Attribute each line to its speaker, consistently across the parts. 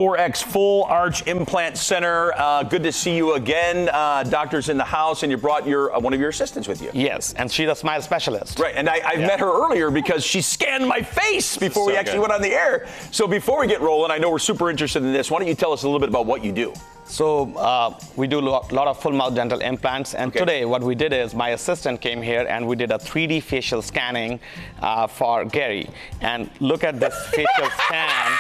Speaker 1: 4X Full Arch Implant Center. Good to see you again. Doctor's in the house, and you brought one of your assistants with you.
Speaker 2: Yes, and she's a smile specialist.
Speaker 1: Right, and I met her earlier because she scanned my face before we actually went on the air. So before we get rolling, I know we're super interested in this. Why don't you tell us a little bit about what you do?
Speaker 2: So we do a lot of full mouth dental implants, and today what we did is my assistant came here and we did a 3D facial scanning for Gary. And look at this facial scan,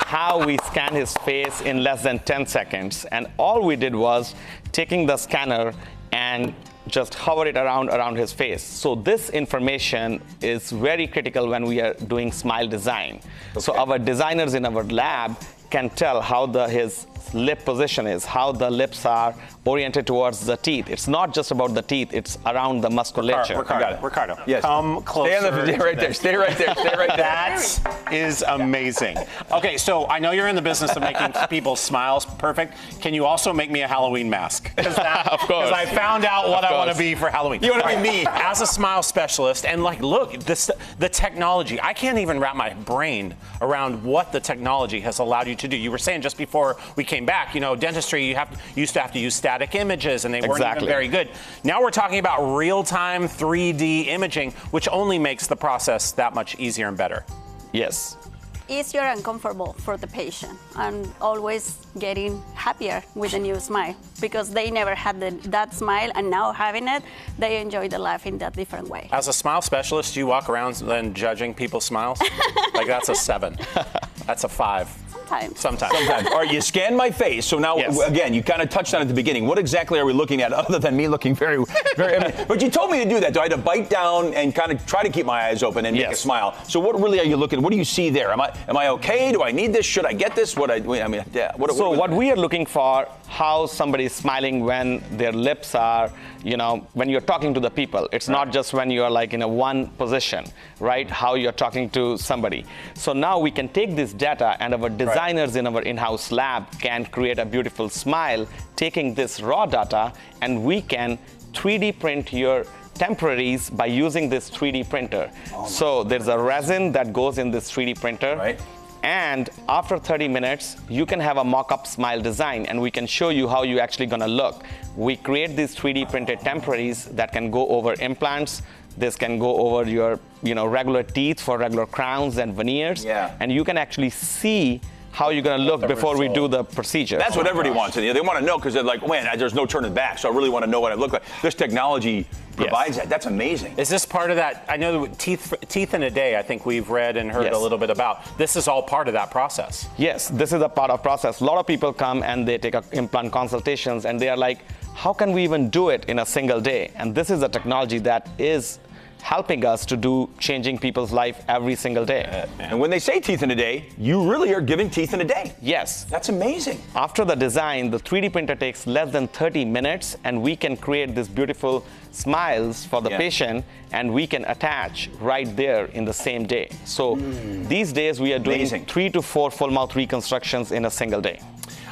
Speaker 2: how we scan his face in less than 10 seconds. And all we did was taking the scanner and just hover it around his face. So this information is very critical when we are doing smile design. So our designers in our lab can tell how his lip position is, how the lips are oriented towards the teeth. It's not just about the teeth, it's around the musculature.
Speaker 3: Ricardo,
Speaker 1: yes.
Speaker 3: Come closer.
Speaker 1: Stay right there, stay right there, stay right there.
Speaker 3: That is amazing. Okay, so I know you're in the business of making people's smiles perfect. Can you also make me a Halloween mask?
Speaker 2: Of course.
Speaker 3: Because I found out what I want to be for Halloween.
Speaker 1: You want to be me.
Speaker 3: As a smile specialist, and like, look, the technology, I can't even wrap my brain around what the technology has allowed you to do. You were saying just before we came back, you know, dentistry, you used to have to use static images, and they weren't even very good. Now we're talking about real-time 3D imaging, which only makes the process that much easier and better.
Speaker 2: Yes.
Speaker 4: Easier and comfortable for the patient, and always getting happier with a new smile, because they never had that smile, and now having it, they enjoy the life in that different way.
Speaker 3: As a smile specialist, do you walk around then judging people's smiles? Like, that's a 7. That's a 5. Sometimes.
Speaker 1: All right, you scanned my face. So now, again, you kind of touched on it at the beginning. What exactly are we looking at, other than me looking very, I mean, but you told me to do that. So I had to bite down and kind of try to keep my eyes open and make a smile. So what really are you looking at? What do you see there? Am I okay? Do I need this? Should I get this? What
Speaker 2: we are looking for, how somebody is smiling when their lips are, you know, when you're talking to the people. It's not just when you're like in a one position, right? How you're talking to somebody. So now we can take this data, and our designers in our in-house lab can create a beautiful smile taking this raw data, and we can 3D print your temporaries by using this 3D printer. So there's a resin that goes in this 3D printer.
Speaker 1: Right.
Speaker 2: And after 30 minutes, you can have a mock-up smile design, and we can show you how you're actually gonna look. We create these 3D printed temporaries that can go over implants. This can go over your, regular teeth for regular crowns and veneers.
Speaker 1: Yeah.
Speaker 2: And you can actually see how you're gonna look before we do the procedure.
Speaker 1: That's what everybody wants. They want to know, because they're like, man, there's no turning back, so I really want to know what I look like. This technology provides that. That's amazing.
Speaker 3: Is this part of that? I know teeth in a day, I think we've read and heard a little bit about. This is all part of that process.
Speaker 2: Yes, this is a part of process. A lot of people come and they take implant consultations, and they are like, how can we even do it in a single day? And this is a technology that is helping us to do changing people's life every single day.
Speaker 1: And when they say teeth in a day, you really are giving teeth in a day.
Speaker 2: Yes.
Speaker 1: That's amazing.
Speaker 2: After the design, the 3D printer takes less than 30 minutes, and we can create these beautiful smiles for the patient, and we can attach right there in the same day. So these days we are doing 3 to 4 full mouth reconstructions in a single day.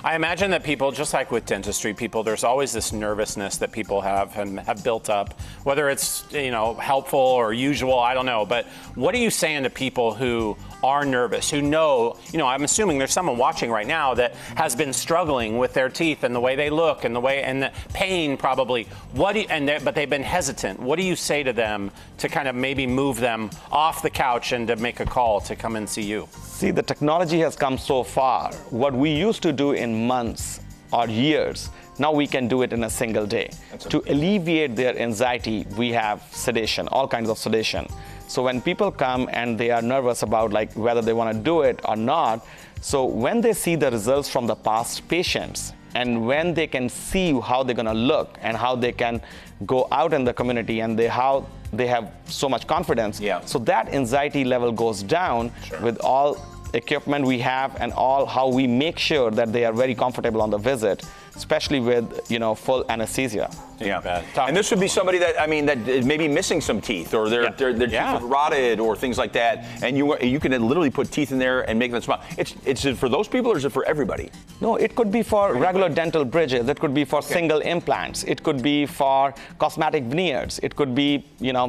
Speaker 3: I imagine that people, just like with dentistry, there's always this nervousness that people have and have built up, whether it's, helpful or usual, I don't know. But what are you saying to people who are nervous, who know, I'm assuming there's someone watching right now that has been struggling with their teeth and the way they look and the pain probably. But they've been hesitant. What do you say to them to kind of maybe move them off the couch and to make a call to come and see you?
Speaker 2: See, the technology has come so far. What we used to do in months or years, now we can do it in a single day. To alleviate their anxiety, we have sedation, all kinds of sedation. So when people come and they are nervous about whether they want to do it or not, so when they see the results from the past patients, and when they can see how they're going to look and how they can go out in the community and how they have so much confidence, so that anxiety level goes down with all equipment we have and all how we make sure that they are very comfortable on the visit, especially with full anesthesia.
Speaker 1: And this would be somebody that that is maybe missing some teeth, or their teeth have rotted, or things like that, and you can literally put teeth in there and make them smile. It's for those people, or is it for everybody?
Speaker 2: No, it could be for regular dental bridges. It could be for single implants. It could be for cosmetic veneers. It could be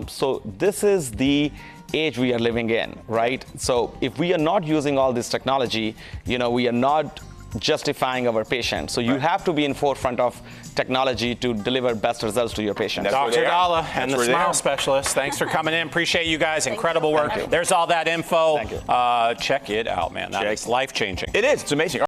Speaker 2: so this is the age we are living in, right? So if we are not using all this technology, we are not justifying our patient. So you have to be in forefront of technology to deliver best results to your patients.
Speaker 3: Dr. Dalla and the Smile Specialist, thanks for coming in. Appreciate you guys. Incredible work. There's all that info.
Speaker 2: Thank you.
Speaker 3: Check it out, man. That is life-changing.
Speaker 1: It is. It's amazing.